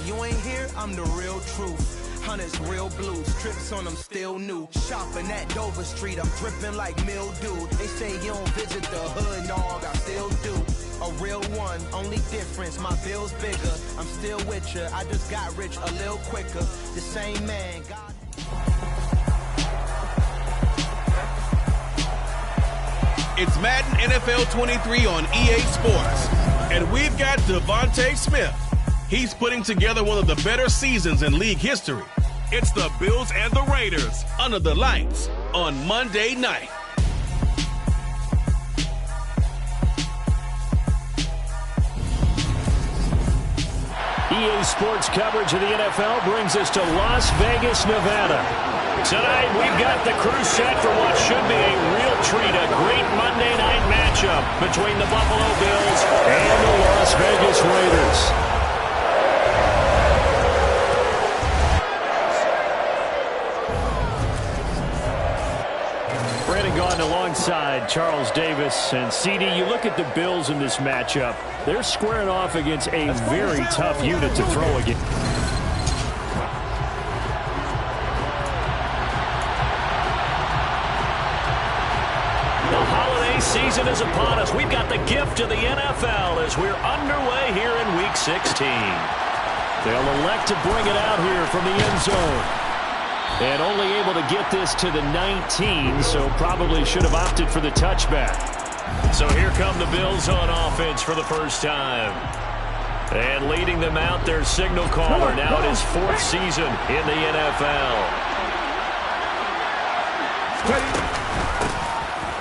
you ain't here, I'm the real truth. Hunters, real blues, trips on them still new. Shopping at Dover Street, I'm dripping like mildew. They say you don't visit the hood, dog, I still do. A real one, only difference, my bill's bigger. I'm still with ya, I just got rich a little quicker. The same man, God. It's Madden NFL 23 on EA Sports. And we've got Devontae Smith. He's putting together one of the better seasons in league history. It's the Bills and the Raiders under the lights on Monday night. EA Sports coverage of the NFL brings us to Las Vegas, Nevada. Tonight, we've got the crew set for what should be a real treat, a great Monday night matchup between the Buffalo Bills and the Las Vegas Raiders. Brandon Gaudin alongside Charles Davis. And CD, you look at the Bills in this matchup, they're squaring off against a very tough unit to throw against. The holiday season is upon us. We've got the gift of the NFL as we're underway here in Week 16. They'll elect to bring it out here from the end zone. And only able to get this to the 19, so probably should have opted for the touchback. So here come the Bills on offense for the first time. And leading them out, their signal caller now in his 4th season in the NFL.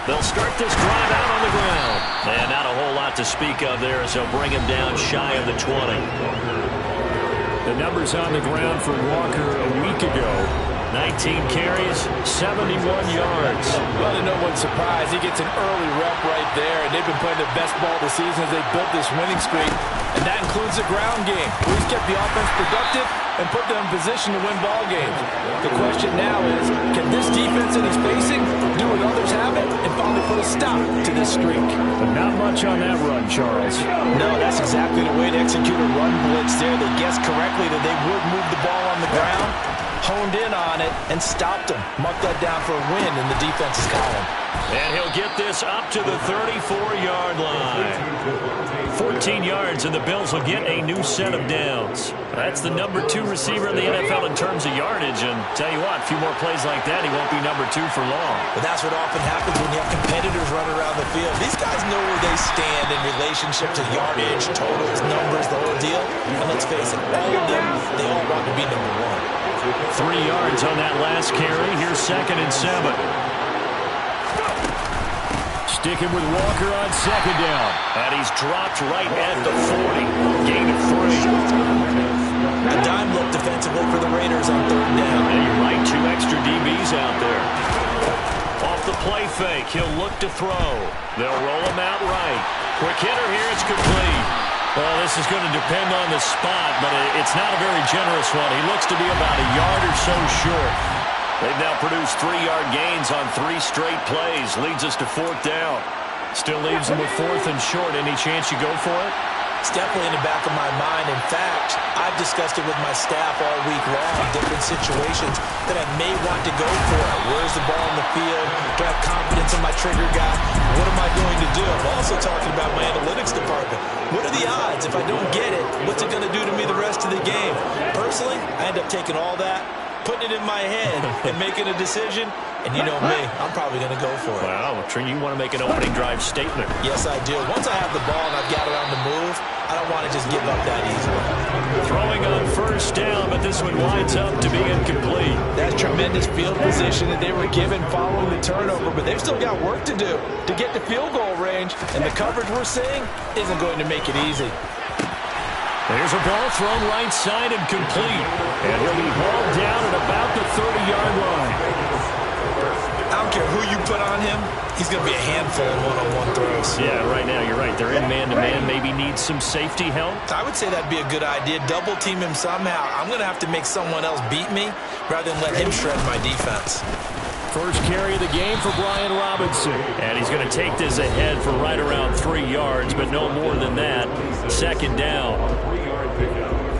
They'll start this drive out on the ground. And not a whole lot to speak of there as they'll bring him down shy of the 20. The numbers on the ground for Walker a week ago. 19 carries, 71 yards. Well, to no one's surprise, he gets an early rep right there, and they've been playing their best ball this season as they built this winning streak, and that includes the ground game, where he's kept the offense productive and put them in position to win ball games. The question now is, can this defense that he's facing do what others haven't and finally put a stop to this streak? But not much on that run, Charles. No, that's exactly the way to execute a run blitz there. They guessed correctly that they would move the ball on the ground, honed in on it, and stopped him. Marked that down for a win in the defense's column. And he'll get this up to the 34-yard line. 14 yards, and the Bills will get a new set of downs. That's the number 2 receiver in the NFL in terms of yardage, and tell you what, a few more plays like that, he won't be number 2 for long. But that's what often happens when you have competitors running around the field. These guys know where they stand in relationship to yardage, totals, numbers, the whole deal. And let's face it, all of them, they all want to be number 1. 3 yards on that last carry. Here's 2nd and 7. Sticking with Walker on 2nd down. And he's dropped right at the 40. Gain of 3. A dime look defensively for the Raiders on 3rd down. And you're right, 2 extra DBs out there. Off the play fake, he'll look to throw. They'll roll him out right. Quick hitter here, it's complete. Well, this is going to depend on the spot, but it's not a very generous one. He looks to be about a yard or so short. They've now produced 3-yard gains on 3 straight plays. Leads us to 4th down. Still leaves them with 4th and short. Any chance you go for it? It's definitely in the back of my mind. In fact, I've discussed it with my staff all week long, different situations that I may want to go for. Where's the ball in the field? Do I have confidence in my trigger guy? What am I going to do? I'm also talking about my analytics department. What are the odds? If I don't get it, what's it going to do to me the rest of the game? Personally, I end up taking all that, putting it in my head, and making a decision. And you know me, I'm probably going to go for it. Well, you want to make an opening drive statement. Yes, I do. Once I have the ball and I've got it on the move, I don't want to just give up that easily. Throwing on 1st down, but this one winds up to be incomplete. That's tremendous field position that they were given following the turnover, but they've still got work to do to get to field goal range, and the coverage we're seeing isn't going to make it easy. There's a ball thrown right side and complete. And he'll be hauled down at about the 30-yard line. I don't care who you put on him, he's going to be a handful in one-on-one throws. Yeah, right now, you're right. They're in man-to-man, maybe needs some safety help. I would say that'd be a good idea. Double team him somehow. I'm going to have to make someone else beat me rather than let him shred my defense. First carry of the game for Brian Robinson. And he's going to take this ahead for right around 3 yards, but no more than that. 2nd down.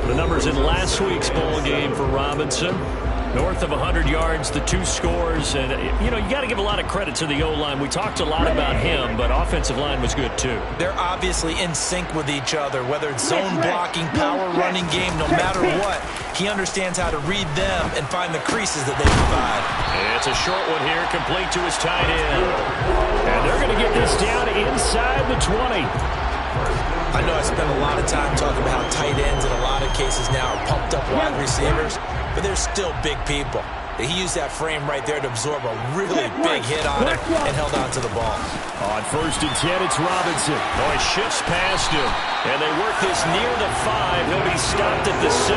The numbers in last week's bowl game for Robinson. North of 100 yards, the 2 scores. And, you got to give a lot of credit to the O-line. We talked a lot about him, but offensive line was good, too. They're obviously in sync with each other, whether it's zone blocking, power running game, no matter what. He understands how to read them and find the creases that they provide. It's a short one here, complete to his tight end. And they're going to get this down inside the 20. I know I spent a lot of time talking about how tight ends in a lot of cases now are pumped up wide receivers, but they're still big people. He used that frame right there to absorb a really big hit on it and held on to the ball. On 1st and 10, it's Robinson. Oh, he shifts past him, and they work this near the 5. He'll be stopped at the 6.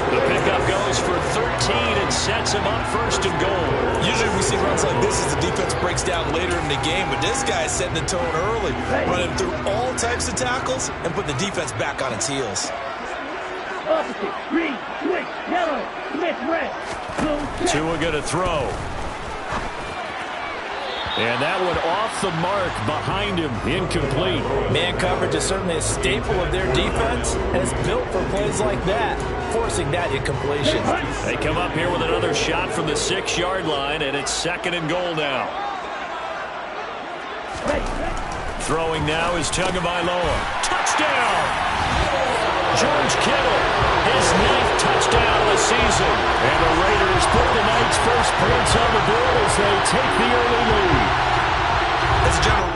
The pickup goes for 13 and sets him up 1st and goal. Usually we see runs like this as the defense breaks down later in the game, but this guy is setting the tone early, running through all types of tackles and put the defense back on its heels. Opposite, green, switch, yellow, Smith, red. Tua going to throw. And that one off the mark behind him, incomplete. Man coverage is certainly a staple of their defense, and it's built for plays like that, forcing that incompletion. They come up here with another shot from the 6-yard line, and it's 2nd and goal now. Throwing now is Tagovailoa. Touchdown! George Kittle, his 9th touchdown of the season. And the Raiders put the Knights' first points on the board as they take the early lead. As a general.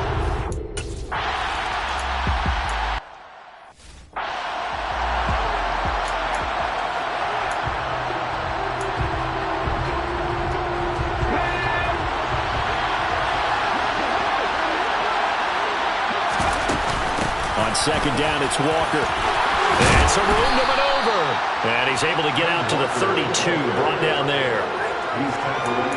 On 2nd down, it's Walker. And some room to maneuver. And he's able to get out to the 32, brought down there.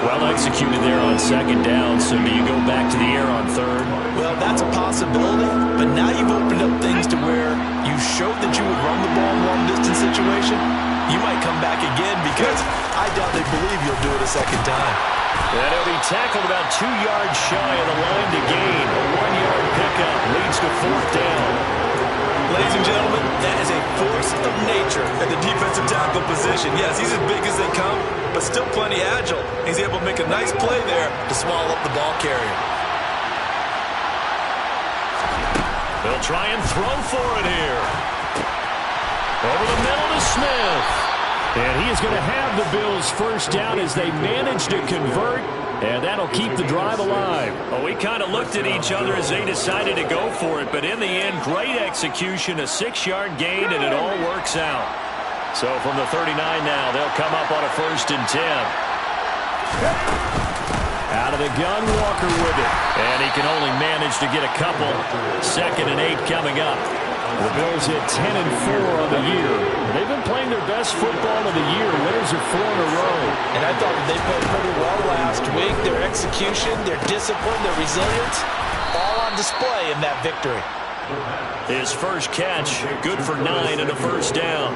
Well executed there on 2nd down, so do you go back to the air on 3rd? Well, that's a possibility, but now you've opened up things to where you showed that you would run the ball in a long-distance situation. You might come back again because I doubt they believe you'll do it a 2nd time. And he'll be tackled about 2 yards shy of the line to gain. A 1-yard pickup leads to 4th down. Ladies and gentlemen, that is a force of nature at the defensive tackle position. Yes, he's as big as they come, but still plenty agile. He's able to make a nice play there to swallow up the ball carrier. They'll try and throw for it here. Over the middle to Smith. And he is going to have the Bills' first down as they manage to convert. And that'll keep the drive alive. Well, we kind of looked at each other as they decided to go for it. But in the end, great execution, a 6-yard gain, and it all works out. So from the 39 now, they'll come up on a 1st and 10. Out of the gun, Walker with it. And he can only manage to get a couple. 2nd and 8 coming up. The Bills hit 10-4 on the year. They've been playing their best football of the year. Winners of 4 in a row. And I thought that they played pretty well last week. Their execution, their discipline, their resilience, all on display in that victory. His first catch, good for 9 and a 1st down.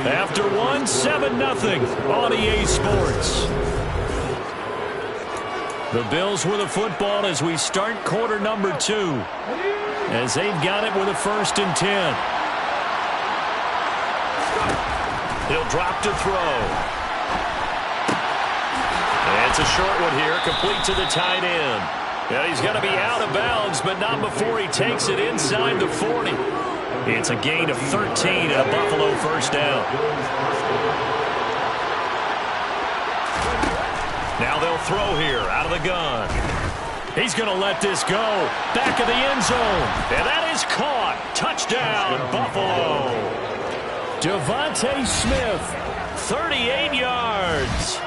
After 1, 7-0 on EA Sports. The Bills with a football as we start quarter number 2. As they've got it with a 1st and 10. He'll drop to throw. It's a short one here, complete to the tight end. And he's going to be out of bounds, but not before he takes it inside the 40. It's a gain of 13 and a Buffalo 1st down. Now they'll throw here out of the gun. He's going to let this go. Back of the end zone. And that is caught. Touchdown, Buffalo. Devontae Smith, 38 yards.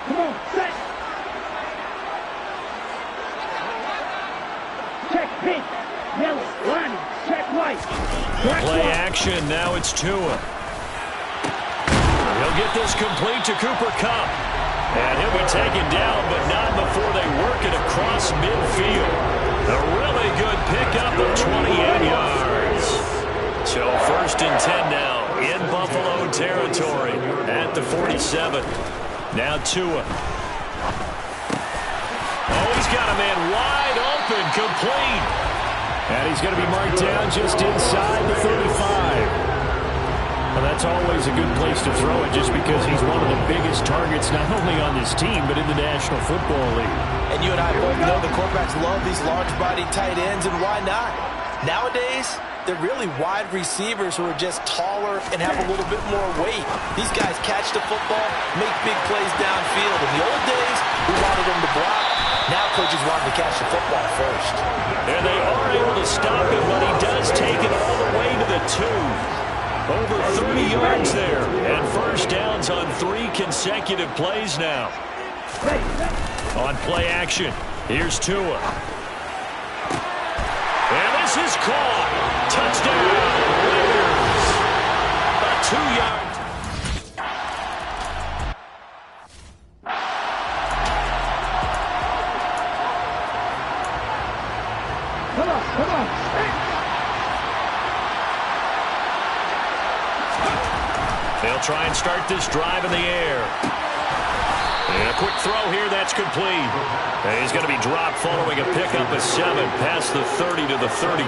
Come on, set. Check pink, yellow, line, check white. Play action, now it's Tua. He'll get this complete to Cooper Kupp. And he'll be taken down, but not before they work it across midfield. A really good pickup of 28 yards. So 1st and 10 now in Buffalo territory at the 47. Now Tua. Oh, he's got a man wide open, complete. And he's going to be marked down just inside the 35. Well, that's always a good place to throw it just because he's one of the biggest targets not only on this team but in the National Football League. And you and I both know the quarterbacks love these large-bodied tight ends, and why not? Nowadays, they're really wide receivers who are just taller and have a little bit more weight. These guys catch the football, make big plays downfield. In the old days, we wanted them to block. Now coaches want them to catch the football first. And they are able to stop him, but he does take it all the way to the 2. Over 30 yards there. And first downs on 3 consecutive plays now. On play action, here's Tua. And this is caught. Touchdown, Raiders. A 2-yard. Come on. They'll try and start this drive in the air. And a quick throw here, that's complete. And he's going to be dropped following a pickup of 7 past the 30 to the 32.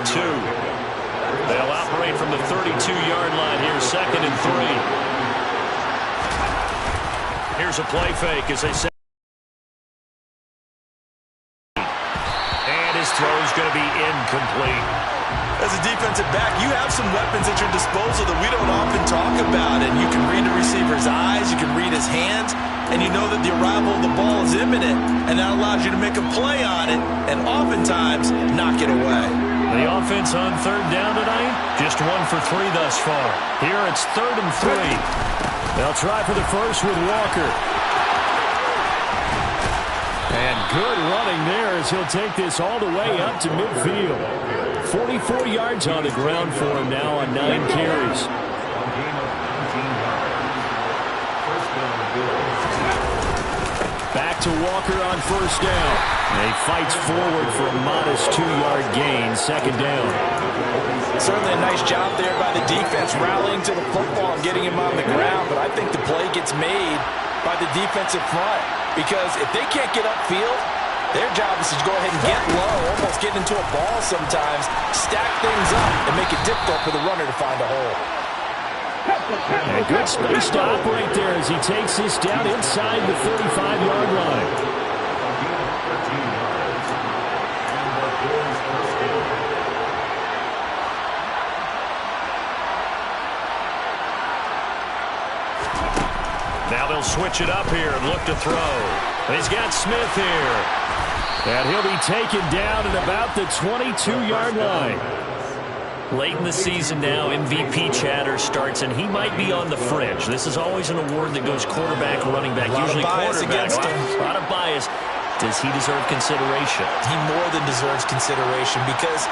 They'll operate from the 32-yard line here, 2nd and 3. Here's a play fake as they say. And his throw's going to be incomplete. As a defensive back, you have some weapons at your disposal that we don't often talk about. And you can read the receiver's eyes, you can read his hands, and you know that the arrival of the ball is imminent. And that allows you to make a play on it and oftentimes knock it away. The offense on 3rd down tonight, just 1 for 3 thus far. Here it's 3rd and 3. They'll try for the first with Walker. And good running there as he'll take this all the way up to midfield. 44 yards on the ground for him now on 9 carries. Back to Walker on 1st down. And he fights forward for a modest 2-yard gain, 2nd down. Certainly a nice job there by the defense rallying to the football and getting him on the ground. But I think the play gets made by the defensive front. Because if they can't get upfield, their job is to go ahead and get low, almost get into a ball sometimes, stack things up, and make it difficult for the runner to find a hole. And a good space to operate there as he takes this down inside the 35-yard line. Now they'll switch it up here and look to throw. He's got Smith here. And he'll be taken down at about the 22-yard line. Late in the season now, MVP chatter starts, and he might be on the fringe. This is always an award that goes quarterback, running back, usually quarterback. A lot of bias. Does he deserve consideration? He more than deserves consideration because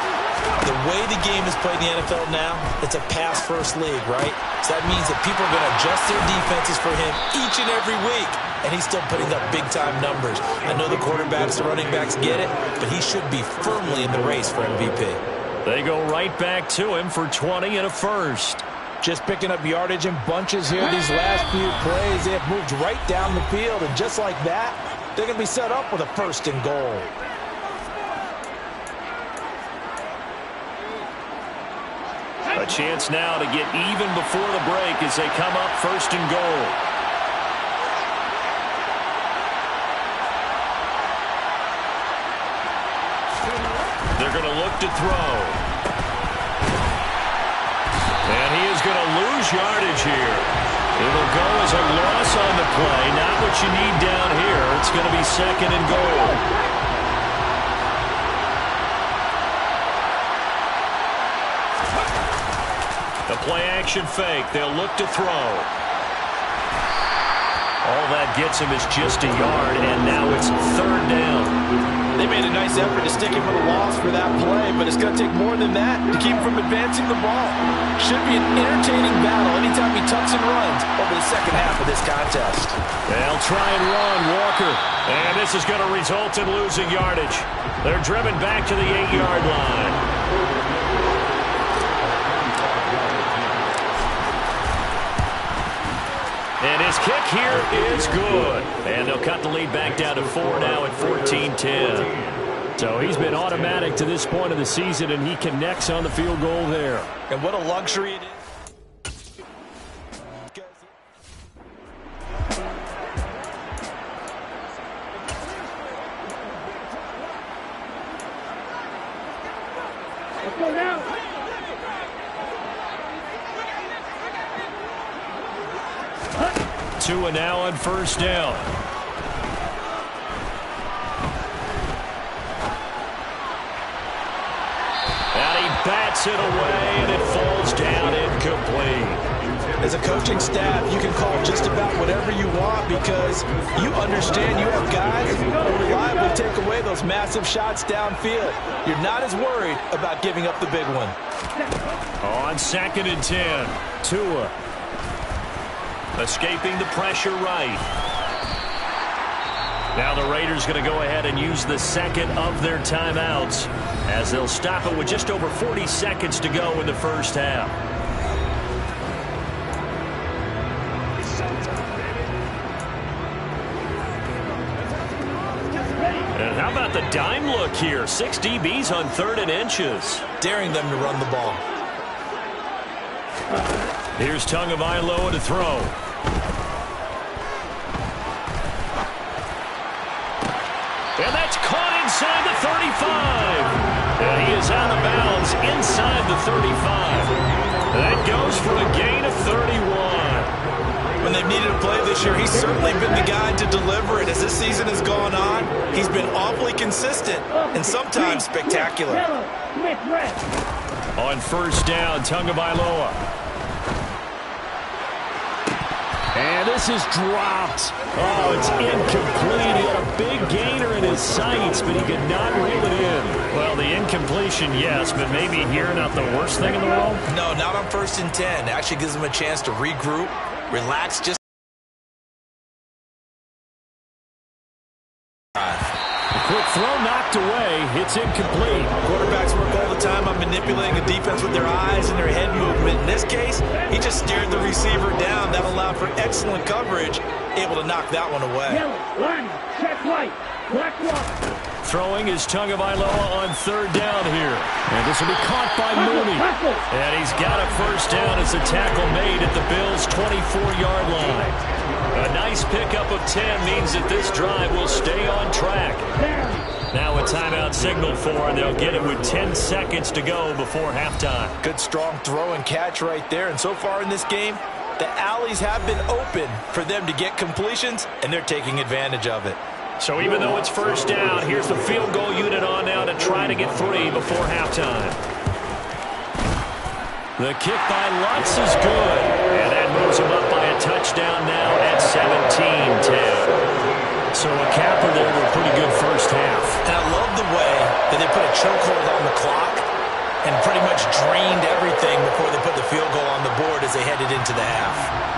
the way the game is played in the NFL now, it's a pass-first league, right? So that means that people are going to adjust their defenses for him each and every week, and he's still putting up big-time numbers. I know the quarterbacks, the running backs get it, but he should be firmly in the race for MVP. They go right back to him for 20 and a first. Just picking up yardage in bunches here these last few plays. They have moved right down the field, and just like that, they're going to be set up with a 1st and goal. A chance now to get even before the break as they come up 1st and goal. They're going to look to throw. And he is going to lose yardage here. It'll go as a loss on the play. Not what you need down here. It's going to be 2nd and goal. The play action fake. They'll look to throw. All that gets him is just a yard, and now it's 3rd down. They made a nice effort to stick him with a loss for that play, but it's going to take more than that to keep him from advancing the ball. Should be an entertaining battle anytime he tucks and runs over the second half of this contest. They'll try and run, Walker. And this is going to result in losing yardage. They're driven back to the 8-yard line. And his kick here is good. And they'll cut the lead back down to 4 now at 14-10. So he's been automatic to this point of the season, and he connects on the field goal there. And what a luxury it is. Let's go now. Tua now on first down. And he bats it away, and it falls down incomplete. As a coaching staff, you can call just about whatever you want because you understand you have guys who reliably take away those massive shots downfield. You're not as worried about giving up the big one. On 2nd and 10, Tua escaping the pressure right. Now the Raiders going to go ahead and use the second of their timeouts as they'll stop it with just over 40 seconds to go in the first half. And how about the dime look here? 6 DBs on 3rd and inches. Daring them to run the ball. Here's Tagovailoa to throw. And that's caught inside the 35. And he is out of bounds inside the 35. That goes for a gain of 31. When they've needed a play this year, he's certainly been the guy to deliver it. As this season has gone on, he's been awfully consistent and sometimes spectacular. On first down, Tagovailoa. And this is dropped. Oh, it's incomplete. He had a big gainer in his sights, but he could not reel it in. Well, the incompletion, yes, but maybe here not the worst thing in the world? No, not on 1st and 10. It actually gives him a chance to regroup, relax, just quick throw knocked away. It's incomplete. Quarterbacks work all the time on manipulating the defense with their eyes and their head movement. In this case, he just stared the receiver down. That allowed for excellent coverage, able to knock that one away. Yellow, line, check white, black one. Throwing is Tagovailoa on 3rd down here. And this will be caught by Mooney. And he's got a first down as the tackle made at the Bills' 24-yard line. A nice pickup of 10 means that this drive will stay on track. Now a timeout signal for, and they'll get it with 10 seconds to go before halftime. Good strong throw and catch right there. And so far in this game, the alleys have been open for them to get completions, and they're taking advantage of it. So even though it's first down, here's the field goal unit on now to try to get 3 before halftime. The kick by Lutz is good. And that moves him up by a touchdown now at 17-10. So a capper there with a pretty good first half. And I love the way that they put a chokehold on the clock and pretty much drained everything before they put the field goal on the board as they headed into the half.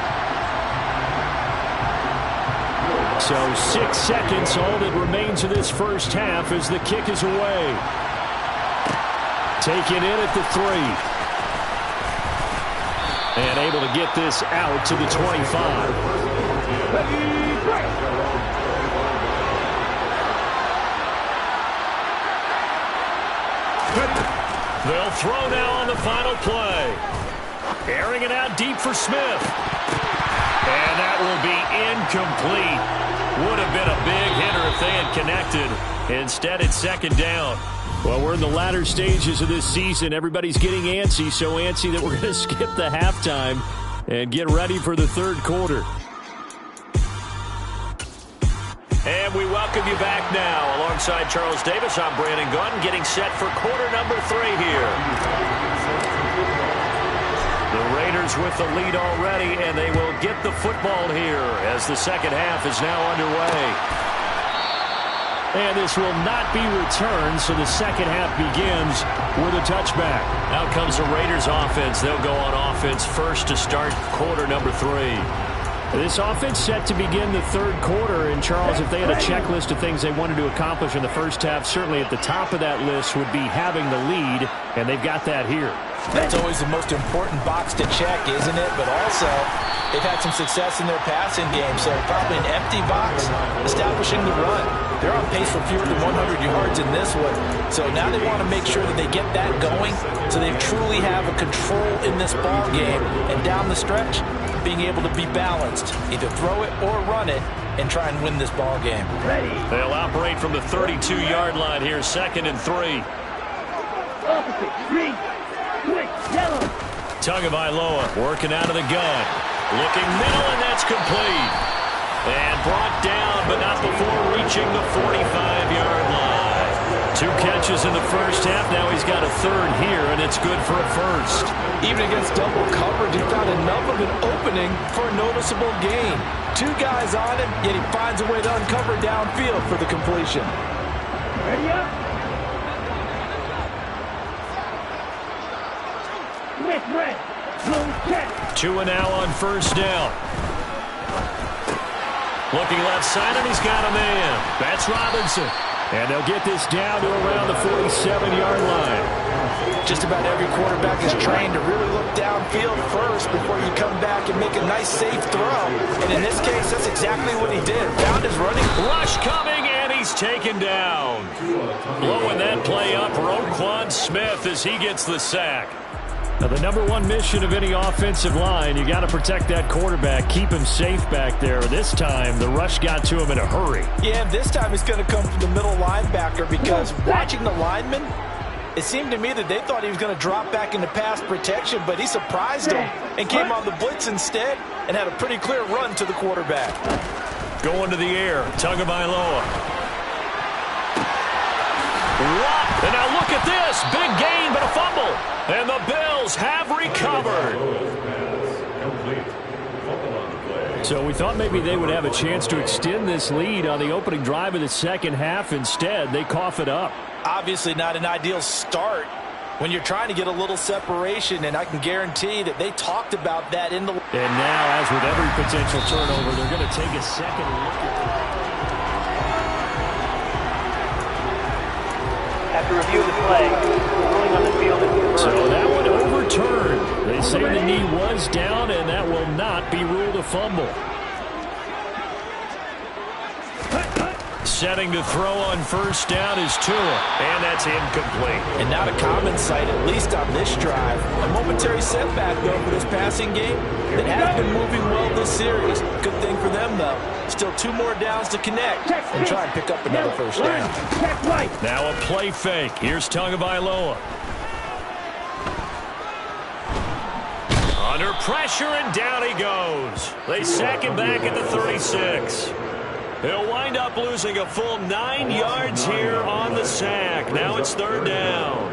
So 6 seconds, all that remains of this first half as the kick is away. Taken in at the 3. And able to get this out to the 25. They'll throw now on the final play. Airing it out deep for Smith. And that will be incomplete. Would have been a big hitter if they had connected. Instead, it's 2nd down. Well, we're in the latter stages of this season. Everybody's getting antsy, so antsy that we're going to skip the halftime and get ready for the 3rd quarter. And we welcome you back now. Alongside Charles Davis, I'm Brandon Gunn, getting set for quarter number 3 here. The Raiders with the lead already, and they will get the football here as the second half is now underway. And this will not be returned, so the second half begins with a touchback. Out comes the Raiders offense. They'll go on offense first to start quarter number 3. This offense set to begin the third quarter. And, Charles, if they had a checklist of things they wanted to accomplish in the first half, certainly at the top of that list would be having the lead, and they've got that here. That's always the most important box to check, isn't it? But also, they've had some success in their passing game, so probably an empty box establishing the run. They're on pace for fewer than 100 yards in this one. So now they want to make sure that they get that going so they truly have a control in this ball game. And down the stretch, being able to be balanced. Either throw it or run it and try and win this ball game. They'll operate from the 32-yard line here, 2nd and 3. Opposite, green, switch, yellow. Tagovailoa working out of the gun. Looking middle, and that's complete. And brought down, but not before reaching the 45-yard line. 2 catches in the first half. Now he's got a third here, and it's good for a first. Even against double coverage, he found enough of an opening for a noticeable gain. 2 guys on him, yet he finds a way to uncover downfield for the completion. Ready up. Miss red. Low check. Tua now on first down. Looking left side, and he's got a man. That's Robinson. And they'll get this down to around the 47-yard line. Just about every quarterback is trained to really look downfield first before you come back and make a nice, safe throw. And in this case, that's exactly what he did. Found his running. Rush coming, and he's taken down. Blowing that play up, Roquan Smith as he gets the sack. Now, the number one mission of any offensive line, you got to protect that quarterback, keep him safe back there. This time, the rush got to him in a hurry. Yeah, this time he's going to come from the middle linebacker because watching the lineman, it seemed to me that they thought he was going to drop back into pass protection, but he surprised him and came on the blitz instead and had a pretty clear run to the quarterback. Going to the air, Tagovailoa. And now look at this. Big gain, but a fumble. And the Bills have recovered. So we thought maybe they would have a chance to extend this lead on the opening drive of the second half. Instead, they cough it up. Obviously not an ideal start when you're trying to get a little separation, and I can guarantee that they talked about that in the... And now, as with every potential turnover, they're going to take a second look at it. After review of the play, ruling on the field is confirmed. So that one overturned. They say the knee was down, and that will not be ruled a fumble. Setting to throw on first down is Tua, and that's incomplete. And not a common sight, at least on this drive. A momentary setback, though, for this passing game that has been moving well this series. Good thing for them, though. Still 2 more downs to connect and try and pick up another first down. Now a play fake. Here's Tagovailoa. Under pressure, and down he goes. They sack him back at the 36. He'll wind up losing a full 9 yards here on the sack. Now it's third down.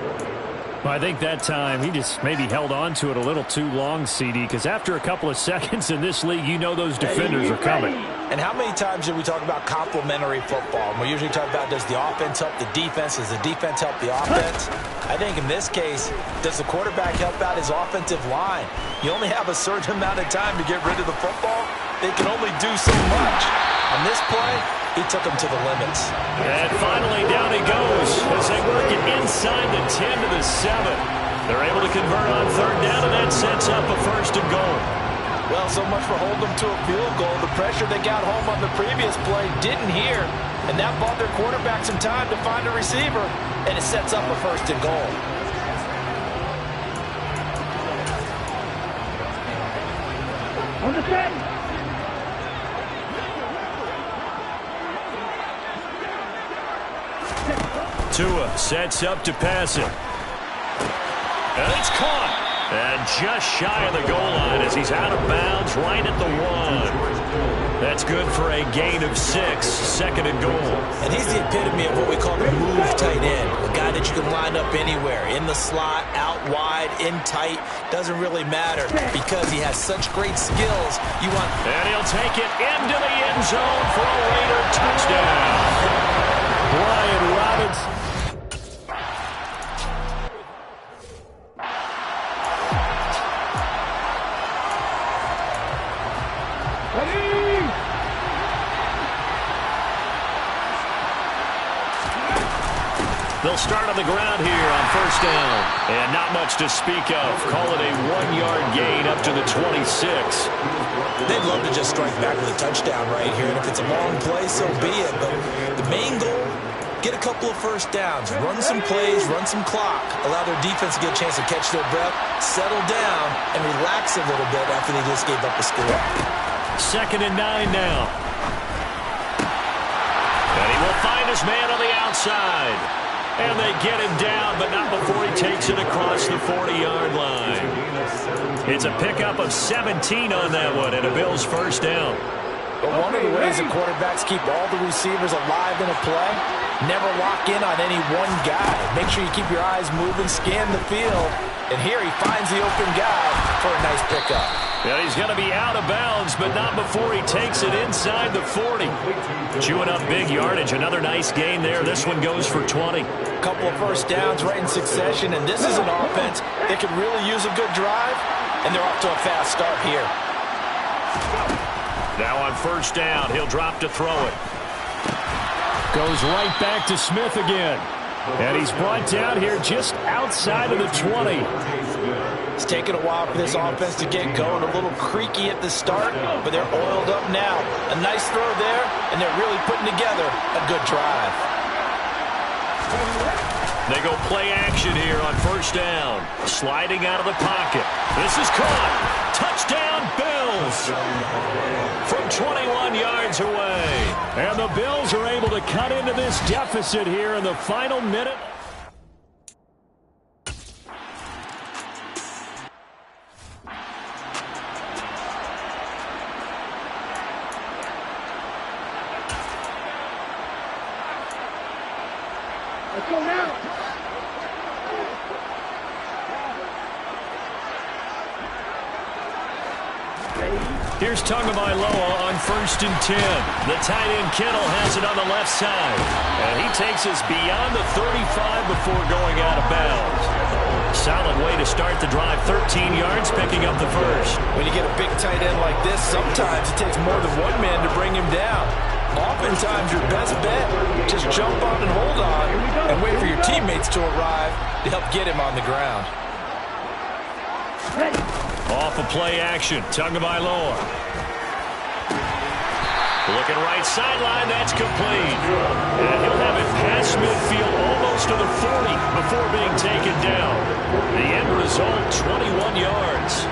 Well, I think that time he just maybe held on to it a little too long, CD, because after a couple of seconds in this league, you know those defenders are coming. And how many times do we talk about complementary football? And we usually talk about, does the offense help the defense? Does the defense help the offense? I think in this case, does the quarterback help out his offensive line? You only have a certain amount of time to get rid of the football. They can only do so much. On this play, he took him to the limits. And finally, down he goes as they work it inside the 10 to the 7. They're able to convert on third down, and that sets up a first and goal. Well, so much for holding them to a field goal. The pressure they got home on the previous play didn't hear, and that bought their quarterback some time to find a receiver, and it sets up a first and goal. On the 10. Tua sets up to pass it. And it's caught. And just shy of the goal line as he's out of bounds right at the 1. That's good for a gain of 6, second and goal. And he's the epitome of what we call a move tight end. A guy that you can line up anywhere. In the slot, out wide, in tight. Doesn't really matter because he has such great skills. And he'll take it into the end zone for a Raider touchdown. Brian Robinson. They'll start on the ground here on first down. And not much to speak of. Call it a 1-yard gain up to the 26. They'd love to just strike back with a touchdown right here. And if it's a long play, so be it. But the main goal, get a couple of first downs. Run some plays, run some clock. Allow their defense to get a chance to catch their breath, settle down, and relax a little bit after they just gave up a score. 2nd and 9 now. And he will find his man on the outside. And they get him down, but not before he takes it across the 40-yard line. It's a pickup of 17 on that one, and a Bills first down. But one of the ways the quarterbacks keep all the receivers alive in a play, never lock in on any one guy. Make sure you keep your eyes moving, scan the field. And here he finds the open guy for a nice pickup. Yeah, he's going to be out of bounds, but not before he takes it inside the 40. Chewing up big yardage. Another nice gain there. This one goes for 20. Couple of first downs right in succession, and this is an offense that could really use a good drive, and they're off to a fast start here. Now on first down, he'll drop to throw it. Goes right back to Smith again. And he's brought down here just outside of the 20. It's taken a while for this offense to get going. A little creaky at the start, but they're oiled up now. A nice throw there, and they're really putting together a good drive. They go play action here on first down. Sliding out of the pocket. This is caught. Touchdown, Bills. From 21 yards away. And the Bills are able to cut into this deficit here in the final minute. Let's go now. Here's Tagovailoa on 1st and 10. The tight end Kittle has it on the left side. And he takes us beyond the 35 before going out of bounds. Solid way to start the drive. 13 yards, picking up the first. When you get a big tight end like this, sometimes it takes more than one man to bring him down. Oftentimes, your best bet, just jump on and hold on and wait for your teammates to arrive to help get him on the ground. Off of play action, Tagovailoa. Looking right sideline, that's complete. And he'll have it past midfield almost to the 40 before being taken down. The end result, 21 yards.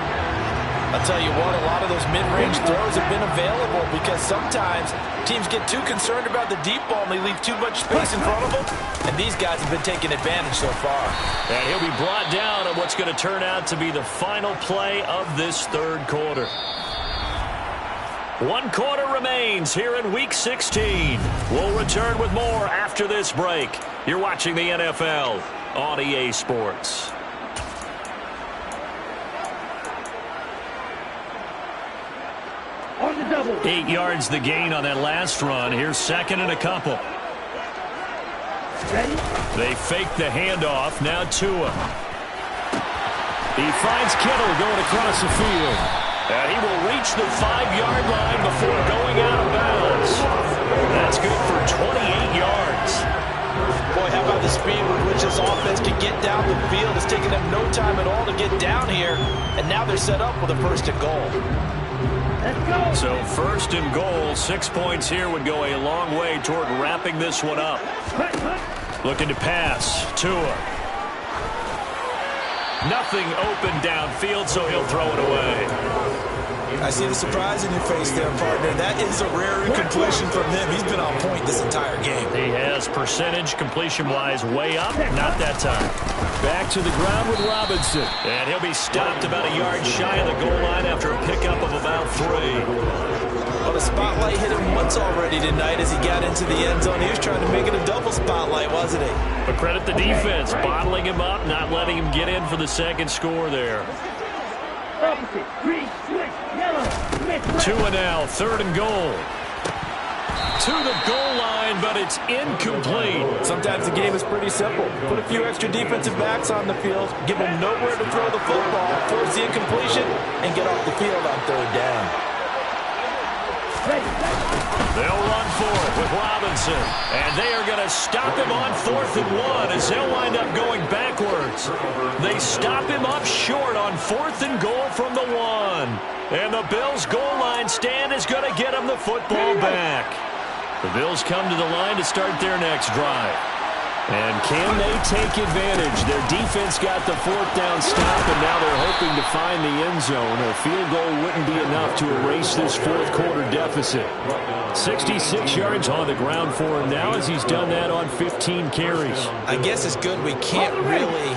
I'll tell you what, a lot of those mid-range throws have been available because sometimes teams get too concerned about the deep ball and they leave too much space in front of them. And these guys have been taking advantage so far. And he'll be brought down on what's going to turn out to be the final play of this third quarter. 1 quarter remains here in Week 16. We'll return with more after this break. You're watching the NFL on EA Sports. 8 yards the gain on that last run. Here's 2nd and a couple. Ready? They fake the handoff. Now Tua. He finds Kittle going across the field. And he will reach the 5-yard line before going out of bounds. That's good for 28 yards. Boy, how about the speed with which this offense can get down the field? It's taken them no time at all to get down here. And now they're set up with a 1st and goal. Let's go. So 1st and goal, 6 points here would go a long way toward wrapping this one up. Looking to pass. Tua. Nothing open downfield, so he'll throw it away. I see the surprise in your face there, partner. That is a rare incompletion from him. He's been on point this entire game. He has percentage completion-wise way up. Not that time. Back to the ground with Robinson. And he'll be stopped about a yard shy of the goal line after a pickup of about 3. Well, the spotlight hit him once already tonight as he got into the end zone. He was trying to make it a double spotlight, wasn't he? But credit the defense, bottling him up, not letting him get in for the second score there. Opposite. Green, switch, yellow. Smith, red. Tua now, 3rd and goal. to the goal line, but it's incomplete. Sometimes the game is pretty simple. Put a few extra defensive backs on the field, give them nowhere to throw the football, force the incompletion, and get off the field on third down. They'll run for it with Robinson, and they are going to stop him on 4th and 1 as they'll wind up going backwards. They stop him up short on 4th and goal from the 1. And the Bills' goal line stand is going to get him the football back. The Bills come to the line to start their next drive. And can they take advantage? Their defense got the 4th down stop, and now they're hoping to find the end zone. A field goal wouldn't be enough to erase this 4th quarter deficit. 66 yards on the ground for him now as he's done that on 15 carries. I guess it's good we can't really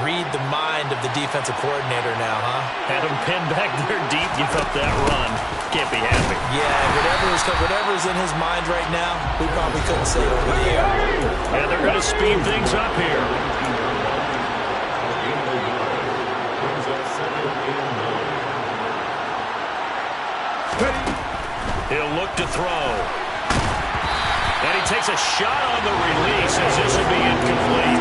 read the mind of the defensive coordinator now, huh? Had him pinned back there deep, give up that run. Can't be happy. Yeah, whatever's in his mind right now, we probably couldn't say over the air. And they're going to speed things up here. He'll look to throw. And he takes a shot on the release as this will be incomplete.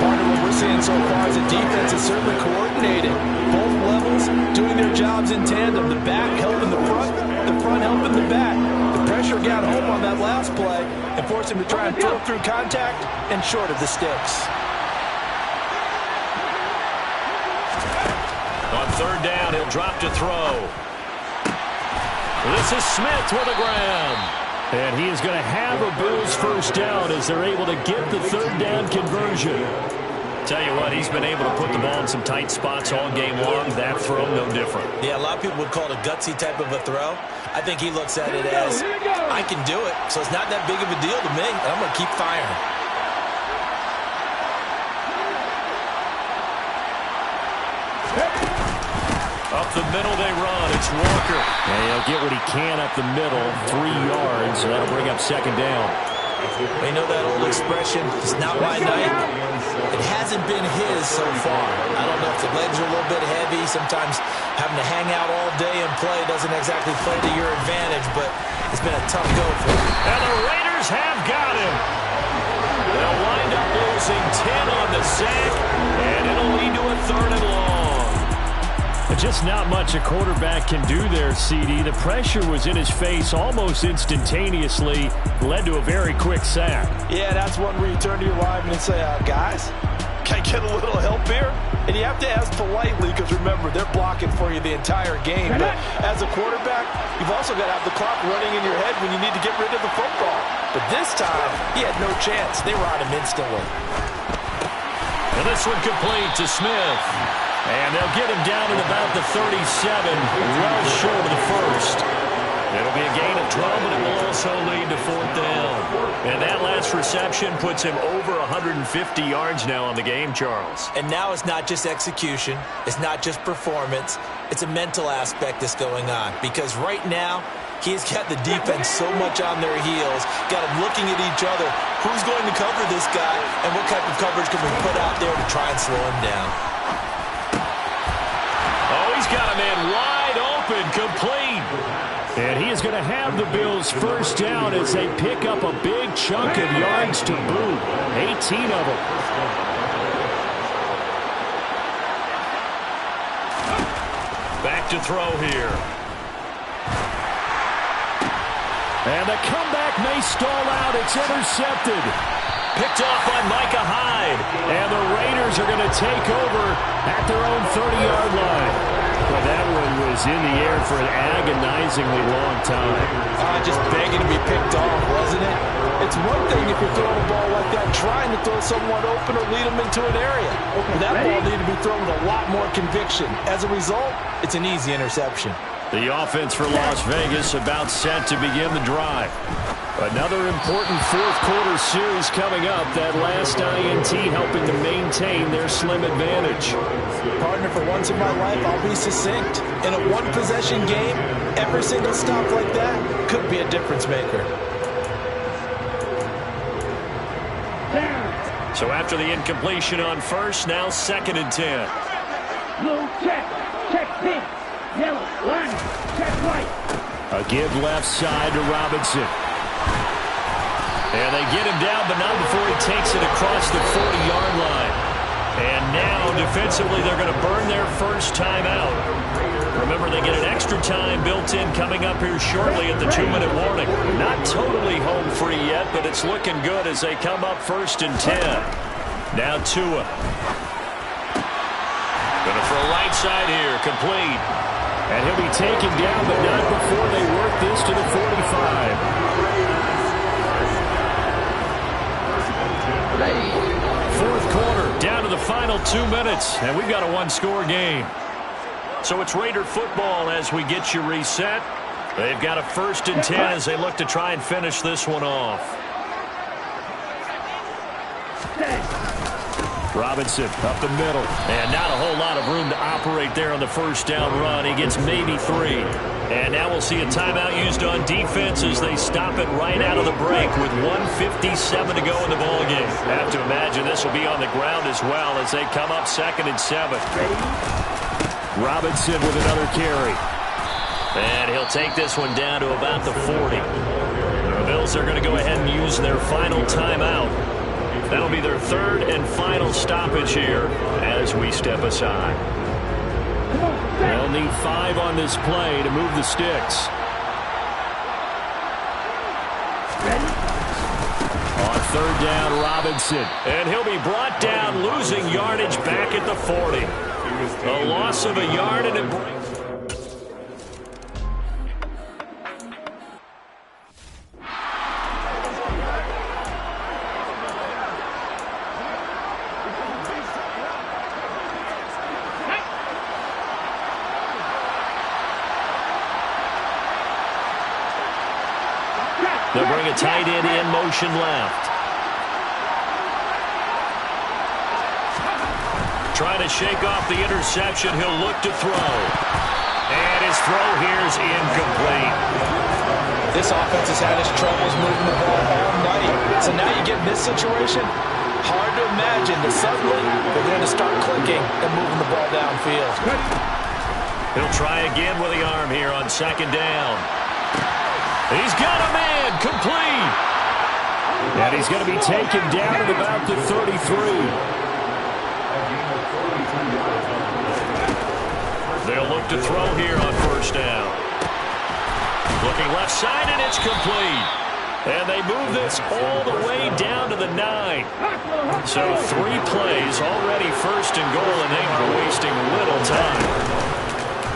Part of what we're seeing so far is the defense is certainly coordinated. Both levels doing their jobs in tandem. The back helping the front helping the back. The pressure got home on that last play and forced him to try and throw through contact and short of the sticks. On 3rd down, he'll drop to throw. This is Smith with the ground. And he is going to have a Bills first down as they're able to get the 3rd down conversion. Tell you what, he's been able to put the ball in some tight spots all game long. That throw, no different. Yeah, a lot of people would call it a gutsy type of a throw. I think he looks at it as, I can do it, so it's not that big of a deal to me, and I'm going to keep firing. Up the middle they run. It's Walker. And he'll get what he can up the middle. 3 yards. That'll bring up 2nd down. You know that old expression, it's not my night. It hasn't been his so far. I don't know if the legs are a little bit heavy. Sometimes having to hang out all day and play doesn't exactly play to your advantage, but it's been a tough go for him. And the Raiders have got him. They'll wind up losing 10 on the sack, and it'll lead to a 3rd and long. Just not much a quarterback can do there, CD. The pressure was in his face almost instantaneously, led to a very quick sack. Yeah, that's one where you turn to your lineman and say, guys, can I get a little help here? And you have to ask politely because, remember, they're blocking for you the entire game. But as a quarterback, you've also got to have the clock running in your head when you need to get rid of the football. But this time, he had no chance. They were on him instantly. And this one complete to Smith. And they'll get him down at about the 37, well short of the 1st. It'll be a gain of 12, but it will also lead to 4th down. And that last reception puts him over 150 yards now on the game, Charles. And now it's not just execution. It's not just performance. It's a mental aspect that's going on. Because right now, he's got the defense so much on their heels, got them looking at each other. Who's going to cover this guy, and what type of coverage can we put out there to try and slow him down? Got a man wide open, complete. And he is going to have the Bills first down as they pick up a big chunk of yards to boot. 18 of them. Back to throw here. And the comeback may stall out. It's intercepted. Picked off by Micah Hyde. And the Raiders are going to take over at their own 30-yard line. Well, that one was in the air for an agonizingly long time. Just begging to be picked off, wasn't it? It's one thing if you're throwing a ball like that, trying to throw someone open or lead them into an area. That ball needed to be thrown with a lot more conviction. As a result, it's an easy interception. The offense for Las Vegas about set to begin the drive. Another important 4th quarter series coming up. That last INT helping to maintain their slim advantage. Partner, for once in my life, I'll be succinct. In a one-possession game, every single stop like that could be a difference maker. So after the incompletion on 1st, now 2nd and 10. Blue check. Check pink. Yellow line. Check white. A give left side to Robinson. And they get him down, but not before he takes it across the 40-yard line. And now, defensively, they're going to burn their first timeout. Remember, they get an extra time built in coming up here shortly at the 2-minute warning. Not totally home free yet, but it's looking good as they come up 1st and 10. Now Tua. Going to throw right side here, complete. And he'll be taken down, but not before they work this to the 45. Fourth quarter, down to the final 2 minutes, and we've got a one-score game. So it's Raider football as we get you reset. They've got a 1st and 10 as they look to try and finish this one off. Robinson up the middle, and not a whole lot of room to operate there on the first down run. He gets maybe 3. And now we'll see a timeout used on defense as they stop it right out of the break with 1:57 to go in the ballgame. I have to imagine this will be on the ground as well as they come up 2nd and 7. Robinson with another carry. And he'll take this one down to about the 40. The Bills are going to go ahead and use their final timeout. That'll be their 3rd and final stoppage here as we step aside. They'll need 5 on this play to move the sticks. On 3rd down, Robinson. And he'll be brought down, losing yardage back at the 40. A loss of a yard, and it brings... They'll bring a tight end in motion left. Trying to shake off the interception. He'll look to throw. And his throw here is incomplete. This offense has had its troubles moving the ball all night. So now you get in this situation, hard to imagine that suddenly they're going to start clicking and moving the ball downfield. He'll try again with the arm here on 2nd down. He's got a man, complete. And he's going to be taken down at about the 33. They'll look to throw here on 1st down. Looking left side, and it's complete. And they move this all the way down to the 9. So 3 plays, already 1st and goal, and they are wasting little time.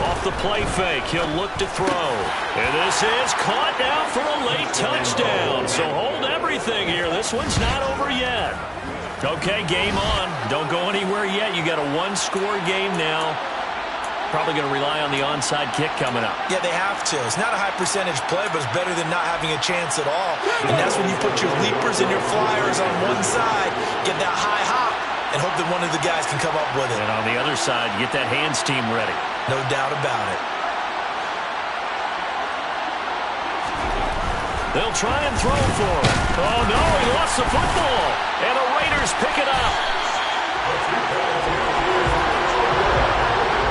Off the play fake, he'll look to throw. And this is caught now for a late touchdown. So hold everything here. This one's not over yet. Okay, game on. Don't go anywhere yet. You got a one-score game now. Probably going to rely on the onside kick coming up. Yeah, they have to. It's not a high percentage play, but it's better than not having a chance at all. And that's when you put your leapers and your flyers on one side, get that high hop, and hope that one of the guys can come up with it. And on the other side, get that hands team ready. No doubt about it. They'll try and throw for it. Oh, no, he lost the football. And the Raiders pick it up.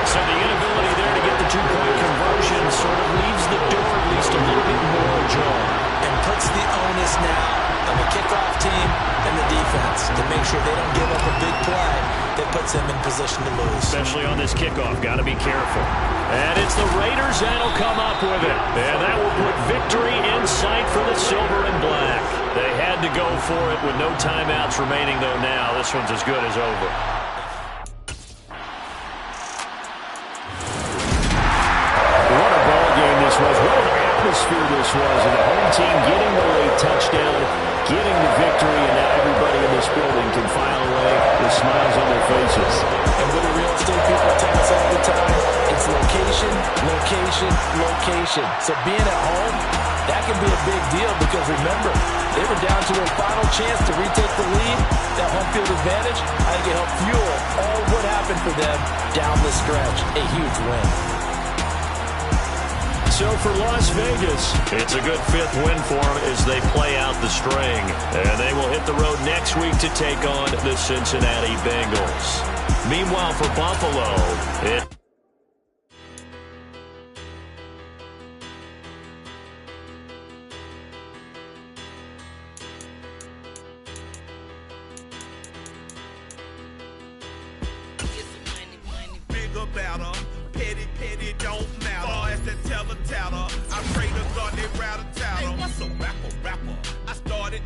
So the inability there to get the 2-point conversion sort of leaves the door at least a little bit more ajar. And puts the onus now on the kickoff team and the defense to make sure they don't give up a big play that puts them in position to lose. Especially on this kickoff. Got to be careful. And it's the Raiders that'll come up with it. And that will put victory in sight for the silver and black. They had to go for it with no timeouts remaining, though now this one's as good as over. What a ball game this was. What an atmosphere this was. And the home team getting the late touchdown, getting the victory, and now everybody in this building can file away with smiles on their faces. And what do real estate people tell us all the time? It's location, location, location. So being at home, that can be a big deal because remember, they were down to their final chance to retake the lead. That home field advantage, I think it helped fuel all what happened for them down the stretch. A huge win. So for Las Vegas, it's a good 5th win for them as they play out the string. And they will hit the road next week to take on the Cincinnati Bengals. Meanwhile, for Buffalo,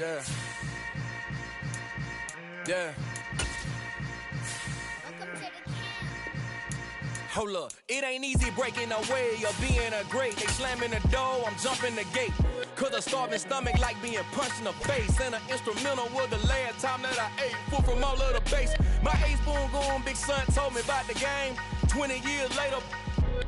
Yeah. Yeah. Hold up, it ain't easy breaking away or being a great. They slamming the door, I'm jumping the gate. Cause a starving stomach like being punched in the face. And an instrumental was the last time that I ate food from all of the base. My ace boom goon, big son told me about the game. 20 years later,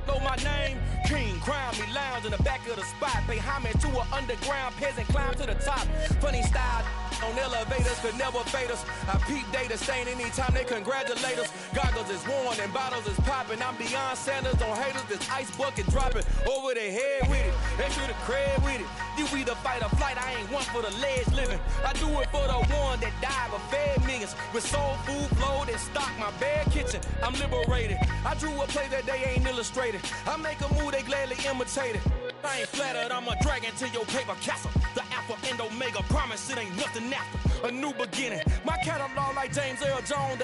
know my name. King, crown me, lounge in the back of the spot. Pay homage to an underground peasant, climb to the top. Funny style on elevators could never fade us. I peep data stain anytime they congratulate us. Goggles is worn and bottles is popping. I'm beyond Sanders on haters, this ice bucket dropping over their head with it. They should have cred with it. You either fight or flight, I ain't one for the ledge living. I do it for the one that died but fed millions. With soul food flowed and stocked my bare kitchen. I'm liberated. I drew a play that they ain't illustrated. I make a move, they gladly imitate it. I ain't flattered, I'm a dragon to your paper castle. The Alpha and Omega promise it ain't nothing after. A new beginning. My catalog like James Earl Jones.